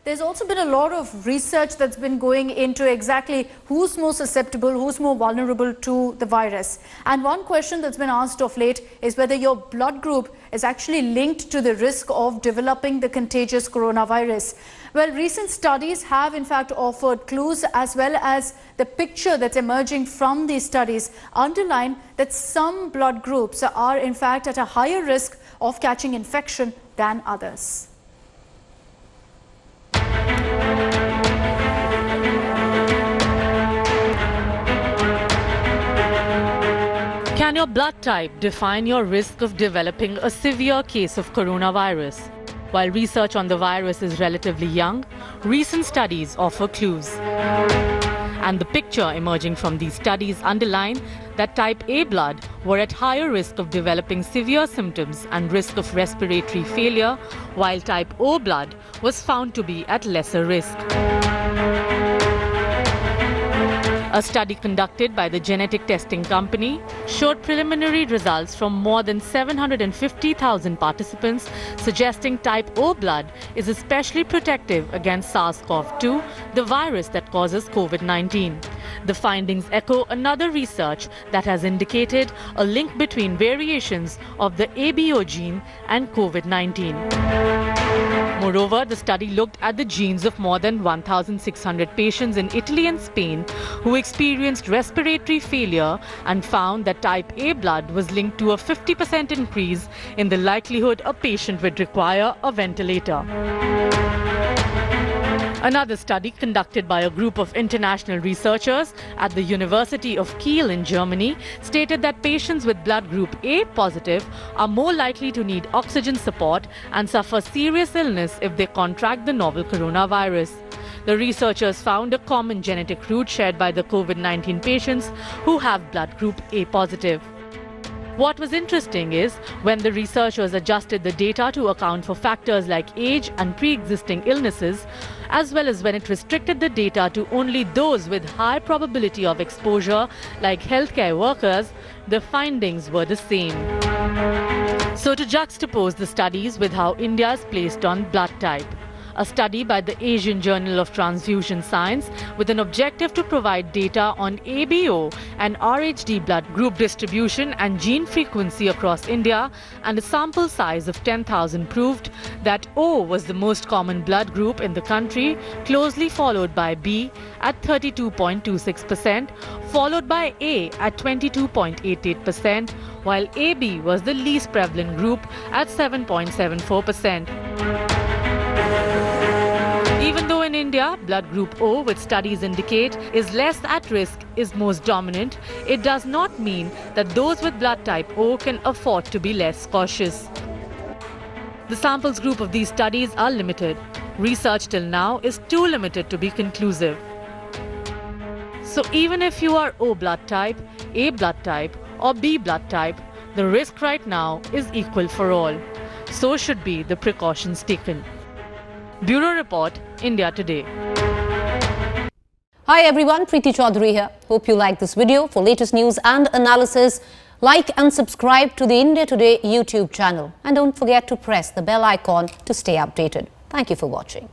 there's also been a lot of research that's been going into exactly who's more susceptible, who's more vulnerable to the virus. And one question that's been asked of late is whether your blood group is actually linked to the risk of developing the contagious coronavirus. Well, recent studies have in fact offered clues, as well as the picture that's emerging from these studies underline that some blood groups are in fact at a higher risk of catching infection than others. Can your blood type define your risk of developing a severe case of coronavirus? While research on the virus is relatively young, recent studies offer clues. And the picture emerging from these studies underline that type A blood were at higher risk of developing severe symptoms and risk of respiratory failure, while type O blood was found to be at lesser risk. A study conducted by the genetic testing company showed preliminary results from more than 750,000 participants, suggesting type O blood is especially protective against SARS-CoV-2, the virus that causes COVID-19. The findings echo another research that has indicated a link between variations of the ABO gene and COVID-19. Moreover, the study looked at the genes of more than 1,600 patients in Italy and Spain who experienced respiratory failure and found that type A blood was linked to a 50% increase in the likelihood a patient would require a ventilator. Another study conducted by a group of international researchers at the University of Kiel in Germany stated that patients with blood group A positive are more likely to need oxygen support and suffer serious illness if they contract the novel coronavirus. The researchers found a common genetic root shared by the COVID-19 patients who have blood group A positive. What was interesting is when the researchers adjusted the data to account for factors like age and pre-existing illnesses, as well as when it restricted the data to only those with high probability of exposure, like healthcare workers, the findings were the same. So to juxtapose the studies with how India is placed on blood type, a study by the Asian Journal of Transfusion Science with an objective to provide data on ABO and RHD blood group distribution and gene frequency across India, and a sample size of 10,000 proved that O was the most common blood group in the country, closely followed by B at 32.26%, followed by A at 22.88%, while AB was the least prevalent group at 7.74%. Even though in India, blood group O, which studies indicate is less at risk, is most dominant, it does not mean that those with blood type O can afford to be less cautious. The samples group of these studies are limited. Research till now is too limited to be conclusive. So even if you are O blood type, A blood type, or B blood type, the risk right now is equal for all. So should be the precautions taken. Bureau Report, India Today. Hi everyone, Preeti Chaudhary here. Hope you like this video. For latest news and analysis, like and subscribe to the India Today YouTube channel. And don't forget to press the bell icon to stay updated. Thank you for watching.